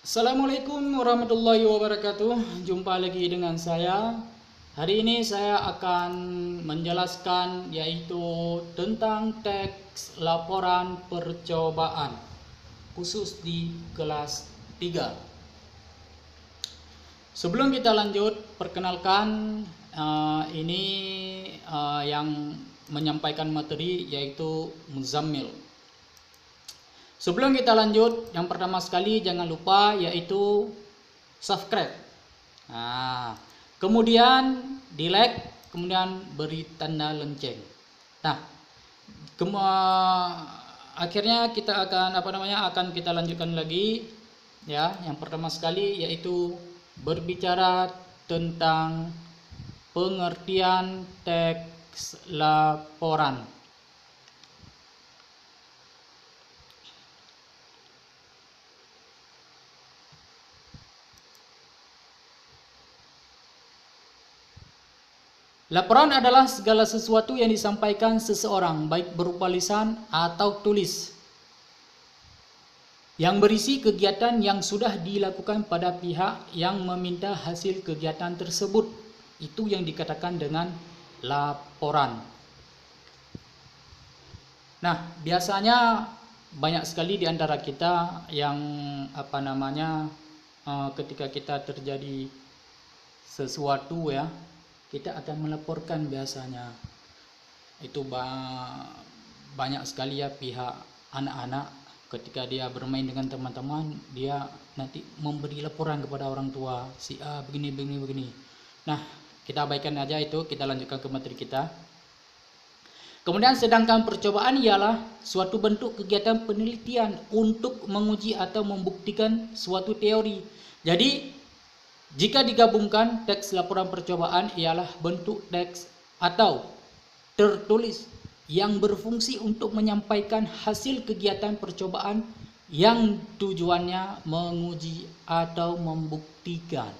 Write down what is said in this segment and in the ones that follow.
Assalamualaikum warahmatullahi wabarakatuh. Jumpa lagi dengan saya. Hari ini saya akan menjelaskan yaitu tentang teks laporan percobaan khusus di kelas 3. Sebelum kita lanjut, perkenalkan ini yang menyampaikan materi yaitu Muzammil. Sebelum kita lanjut, yang pertama sekali jangan lupa yaitu subscribe. Nah, kemudian di like, kemudian beri tanda lonceng. Nah, akhirnya kita akan kita lanjutkan lagi ya. Yang pertama sekali yaitu berbicara tentang pengertian teks laporan. Laporan adalah segala sesuatu yang disampaikan seseorang, baik berupa lisan atau tulis, yang berisi kegiatan yang sudah dilakukan pada pihak yang meminta hasil kegiatan tersebut. Itu yang dikatakan dengan laporan. Nah, biasanya banyak sekali di antara kita yang ketika kita terjadi sesuatu ya, kita akan melaporkan biasanya. Itu banyak sekali ya pihak anak-anak ketika dia bermain dengan teman-teman, dia nanti memberi laporan kepada orang tua, si A begini. Nah, kita abaikan aja itu, kita lanjutkan ke materi kita. Kemudian sedangkan percobaan ialah suatu bentuk kegiatan penelitian untuk menguji atau membuktikan suatu teori. Jadi jika digabungkan, teks laporan percobaan ialah bentuk teks atau tertulis yang berfungsi untuk menyampaikan hasil kegiatan percobaan yang tujuannya menguji atau membuktikan.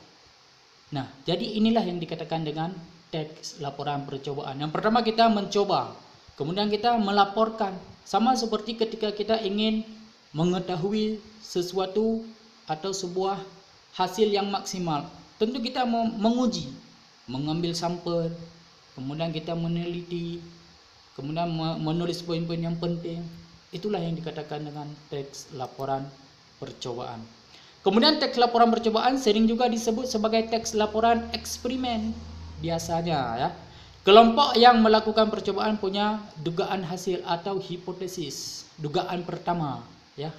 Nah, jadi inilah yang dikatakan dengan teks laporan percobaan. Yang pertama kita mencoba, kemudian kita melaporkan. Sama seperti ketika kita ingin mengetahui sesuatu atau sebuah hasil yang maksimal, tentu kita menguji, mengambil sampel, kemudian kita meneliti, kemudian menulis poin-poin yang penting. Itulah yang dikatakan dengan teks laporan percobaan. Kemudian teks laporan percobaan sering juga disebut sebagai teks laporan eksperimen. Biasanya ya, kelompok yang melakukan percobaan punya dugaan hasil atau hipotesis. Dugaan pertama ya.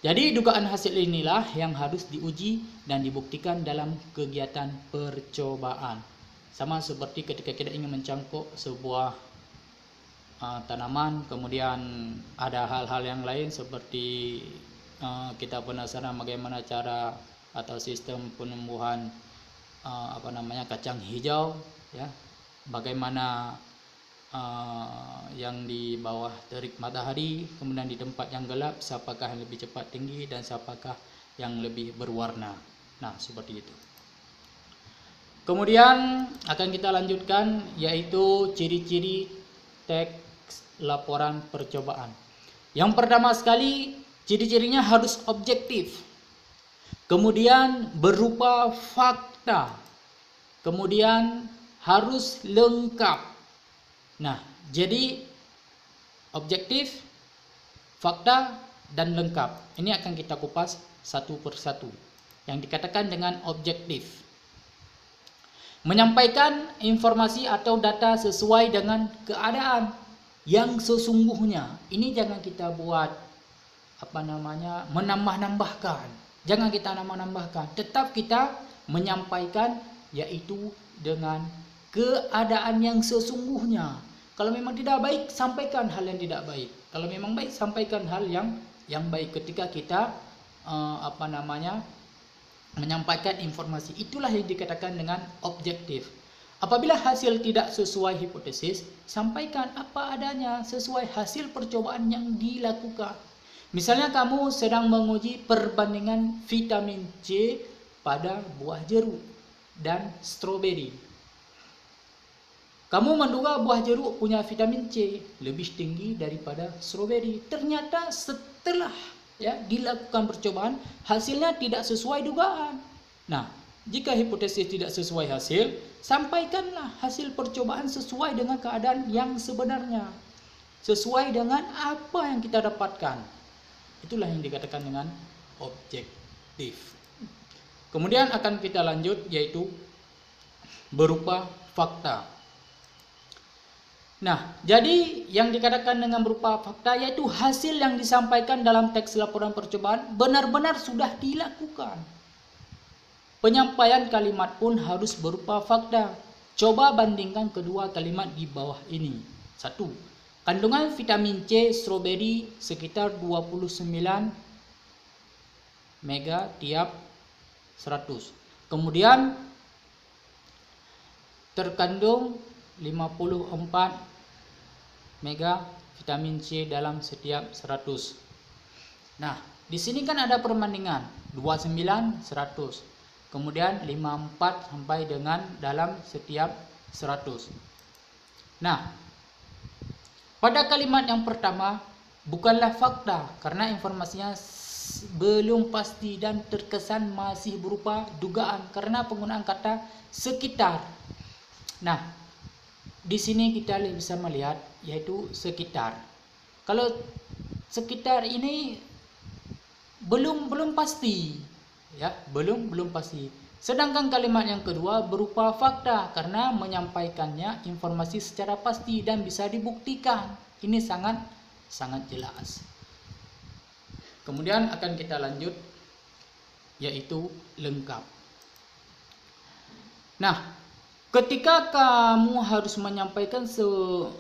Jadi dugaan hasil inilah yang harus diuji dan dibuktikan dalam kegiatan percobaan. Sama seperti ketika kita ingin mencangkuk sebuah tanaman, kemudian ada hal-hal yang lain seperti kita penasaran bagaimana cara atau sistem penumbuhan kacang hijau ya. Bagaimana yang di bawah terik matahari, kemudian di tempat yang gelap, siapakah yang lebih cepat tinggi dan siapakah yang lebih berwarna. Nah, seperti itu. Kemudian akan kita lanjutkan yaitu ciri-ciri teks laporan percobaan. Yang pertama sekali, ciri-cirinya harus objektif. Kemudian berupa fakta. Kemudian harus lengkap. Nah, jadi objektif, fakta, dan lengkap. Ini akan kita kupas satu persatu. Yang dikatakan dengan objektif, menyampaikan informasi atau data sesuai dengan keadaan yang sesungguhnya. Ini jangan kita buat menambah-nambahkan. Jangan kita nambah-nambahkan. Tetap kita menyampaikan yaitu dengan keadaan yang sesungguhnya. Kalau memang tidak baik, sampaikan hal yang tidak baik. Kalau memang baik, sampaikan hal yang baik. Ketika kita menyampaikan informasi, itulah yang dikatakan dengan objektif. Apabila hasil tidak sesuai hipotesis, sampaikan apa adanya sesuai hasil percobaan yang dilakukan. Misalnya kamu sedang menguji perbandingan vitamin C pada buah jeruk dan stroberi. Kamu menduga buah jeruk punya vitamin C lebih tinggi daripada stroberi. Ternyata setelah ya, dilakukan percobaan, hasilnya tidak sesuai dugaan. Nah, jika hipotesis tidak sesuai hasil, sampaikanlah hasil percobaan sesuai dengan keadaan yang sebenarnya, sesuai dengan apa yang kita dapatkan. Itulah yang dikatakan dengan objektif. Kemudian akan kita lanjut, yaitu berupa fakta. Nah, jadi yang dikatakan dengan berupa fakta yaitu hasil yang disampaikan dalam teks laporan percobaan benar-benar sudah dilakukan. Penyampaian kalimat pun harus berupa fakta. Coba bandingkan kedua kalimat di bawah ini. 1. Kandungan vitamin C stroberi sekitar 29 mega tiap 100. Kemudian terkandung 54 mega vitamin C dalam setiap 100. Nah, di sini kan ada perbandingan 29 100. Kemudian 54 sampai dengan dalam setiap 100. Nah, pada kalimat yang pertama bukanlah fakta karena informasinya belum pasti dan terkesan masih berupa dugaan karena penggunaan kata sekitar. Nah, di sini kita bisa melihat yaitu sekitar. Kalau sekitar ini belum pasti, ya, belum pasti. Sedangkan kalimat yang kedua berupa fakta karena menyampaikannya informasi secara pasti dan bisa dibuktikan. Ini sangat jelas. Kemudian akan kita lanjut yaitu lengkap. Nah, ketika kamu harus menyampaikan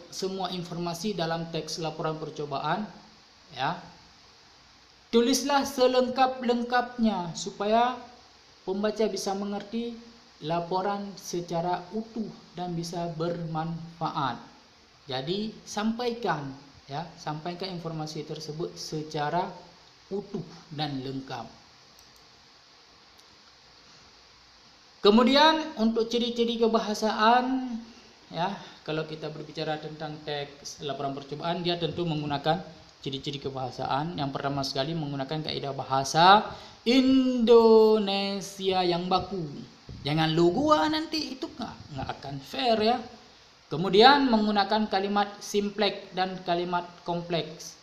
semua informasi dalam teks laporan percobaan, ya, tulislah selengkap-lengkapnya supaya pembaca bisa mengerti laporan secara utuh dan bisa bermanfaat. Jadi sampaikan informasi tersebut secara utuh dan lengkap. Kemudian untuk ciri-ciri kebahasaan, ya, kalau kita berbicara tentang teks laporan percobaan, dia tentu menggunakan ciri-ciri kebahasaan. Yang pertama sekali menggunakan kaidah bahasa Indonesia yang baku. Jangan lu gua nanti, itu nggak akan fair, ya. Kemudian menggunakan kalimat simpleks dan kalimat kompleks.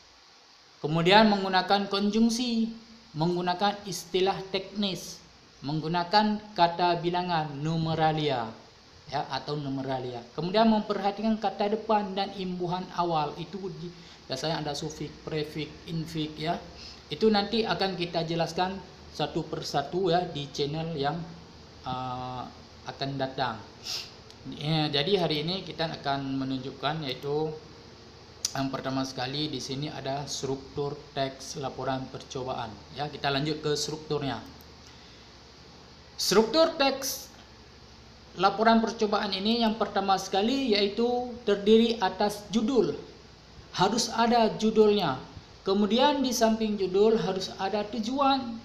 Kemudian menggunakan konjungsi, menggunakan istilah teknis, menggunakan kata bilangan numeralia, ya, atau numeralia. Kemudian memperhatikan kata depan dan imbuhan awal. Itu biasanya ada sufiks, prefiks, infiks, ya. Itu nanti akan kita jelaskan satu persatu, ya, di channel yang akan datang. Ya, jadi hari ini kita akan menunjukkan yaitu yang pertama sekali di sini ada struktur teks laporan percobaan. Ya, kita lanjut ke strukturnya. Struktur teks laporan percobaan ini yang pertama sekali yaitu terdiri atas judul. Harus ada judulnya. Kemudian di samping judul harus ada tujuan.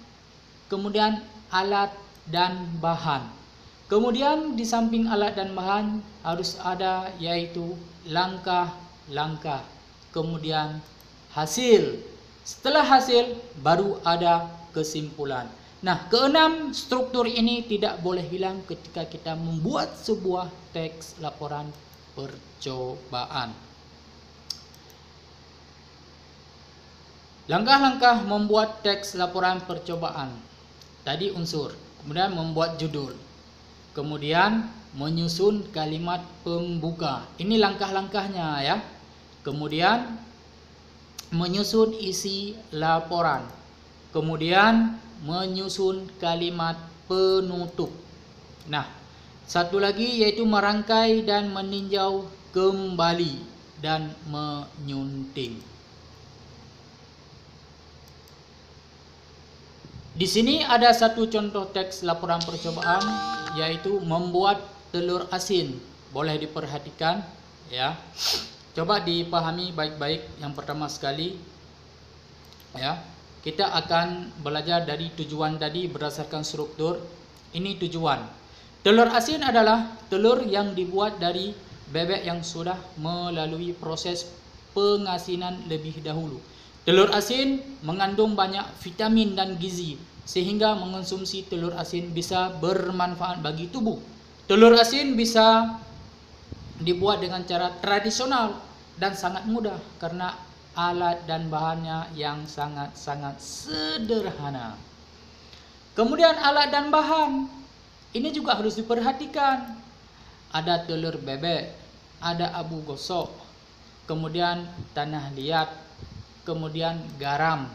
Kemudian alat dan bahan. Kemudian di samping alat dan bahan harus ada yaitu langkah-langkah. Kemudian hasil. Setelah hasil baru ada kesimpulan. Nah, keenam, struktur ini tidak boleh hilang ketika kita membuat sebuah teks laporan percobaan. Langkah-langkah membuat teks laporan percobaan. Tadi unsur, kemudian membuat judul, kemudian menyusun kalimat pembuka. Ini langkah-langkahnya, ya. Kemudian menyusun isi laporan. Kemudian menyusun kalimat penutup. Nah, satu lagi yaitu merangkai dan meninjau kembali dan menyunting. Di sini ada satu contoh teks laporan percobaan yaitu membuat telur asin. Boleh diperhatikan, ya. Coba dipahami baik-baik. Yang pertama sekali, ya, kita akan belajar dari tujuan tadi berdasarkan struktur. Ini tujuan. Telur asin adalah telur yang dibuat dari bebek yang sudah melalui proses pengasinan lebih dahulu. Telur asin mengandung banyak vitamin dan gizi, sehingga mengonsumsi telur asin bisa bermanfaat bagi tubuh. Telur asin bisa dibuat dengan cara tradisional dan sangat mudah karena alat dan bahannya yang sangat-sangat sederhana. Kemudian alat dan bahan ini juga harus diperhatikan. Ada telur bebek, ada abu gosok, kemudian tanah liat, kemudian garam,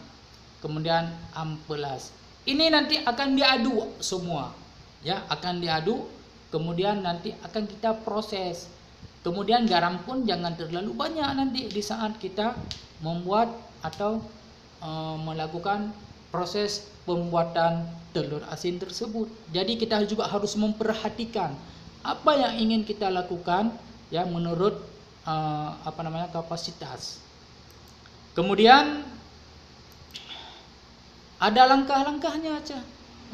kemudian ampelas. Ini nanti akan diaduk semua, ya, akan diaduk, kemudian nanti akan kita proses. Kemudian garam pun jangan terlalu banyak nanti di saat kita membuat atau melakukan proses pembuatan telur asin tersebut. Jadi kita juga harus memperhatikan apa yang ingin kita lakukan, ya, menurut kapasitas. Kemudian ada langkah-langkahnya aja.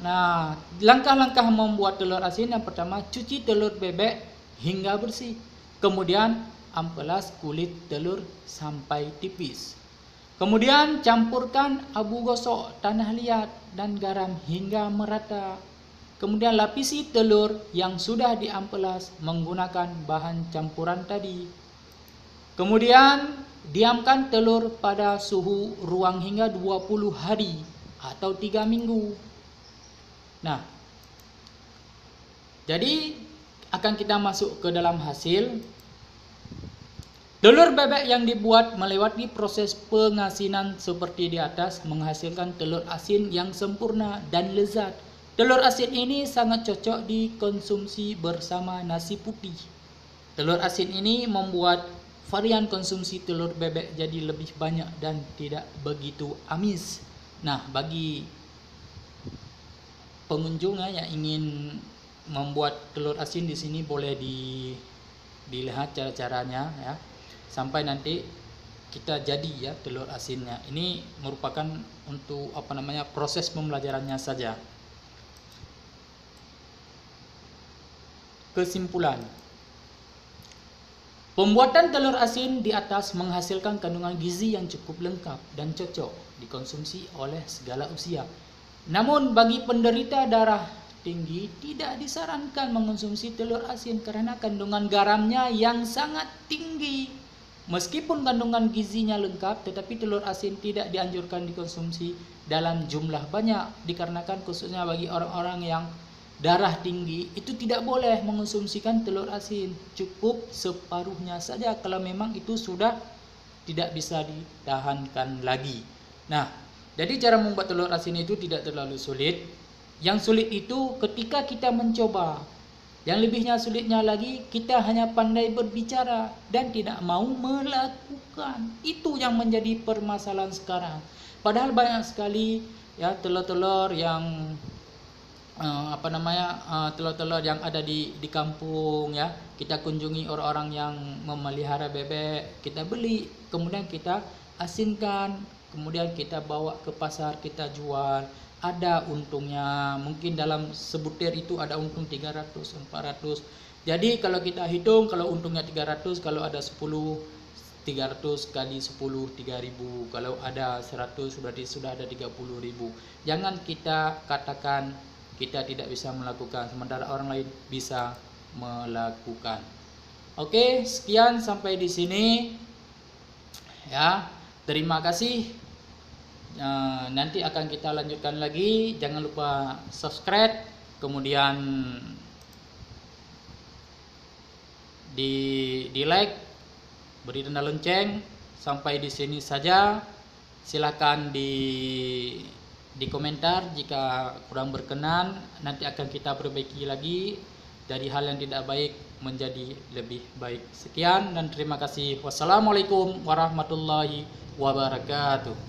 Nah, langkah-langkah membuat telur asin yang pertama, cuci telur bebek hingga bersih. Kemudian ampelas kulit telur sampai tipis. Kemudian campurkan abu gosok, tanah liat, dan garam hingga merata. Kemudian lapisi telur yang sudah diampelas menggunakan bahan campuran tadi. Kemudian diamkan telur pada suhu ruang hingga 20 hari atau 3 minggu. Nah, jadi akan kita masuk ke dalam hasil. Telur bebek yang dibuat melewati proses pengasinan seperti di atas menghasilkan telur asin yang sempurna dan lezat. Telur asin ini sangat cocok dikonsumsi bersama nasi putih. Telur asin ini membuat varian konsumsi telur bebek jadi lebih banyak dan tidak begitu amis. Nah, bagi pengunjungnya yang ingin membuat telur asin di sini boleh dilihat cara-caranya, ya, sampai nanti kita jadi, ya, telur asinnya. Ini merupakan untuk proses pembelajarannya saja. Kesimpulan. Pembuatan telur asin di atas menghasilkan kandungan gizi yang cukup lengkap dan cocok dikonsumsi oleh segala usia. Namun bagi penderita darah tinggi tidak disarankan mengonsumsi telur asin karena kandungan garamnya yang sangat tinggi. Meskipun kandungan gizinya lengkap, tetapi telur asin tidak dianjurkan dikonsumsi dalam jumlah banyak dikarenakan khususnya bagi orang-orang yang darah tinggi itu tidak boleh mengonsumsikan telur asin, cukup separuhnya saja kalau memang itu sudah tidak bisa ditahankan lagi. Nah, jadi cara membuat telur asin itu tidak terlalu sulit. Yang sulit itu ketika kita mencoba. Yang lebihnya sulitnya lagi, kita hanya pandai berbicara dan tidak mau melakukan. Itu yang menjadi permasalahan sekarang. Padahal banyak sekali, ya, telur-telur yang telur-telur yang ada di kampung, ya, kita kunjungi orang-orang yang memelihara bebek, kita beli, kemudian kita asinkan, kemudian kita bawa ke pasar, kita jual, ada untungnya. Mungkin dalam sebutir itu ada untung 300, 400. Jadi kalau kita hitung, kalau untungnya 300, kalau ada 10, 300 kali 10, 3.000. Kalau ada 100 berarti sudah ada 30.000. Jangan kita katakan kita tidak bisa melakukan sementara orang lain bisa melakukan. Oke, sekian sampai di sini, ya. Terima kasih. Nanti akan kita lanjutkan lagi. Jangan lupa subscribe, kemudian di like, beri tanda lonceng. Sampai di sini saja. Silakan di komentar jika kurang berkenan. Nanti akan kita perbaiki lagi dari hal yang tidak baik menjadi lebih baik. Sekian dan terima kasih. Wassalamualaikum warahmatullahi wabarakatuh.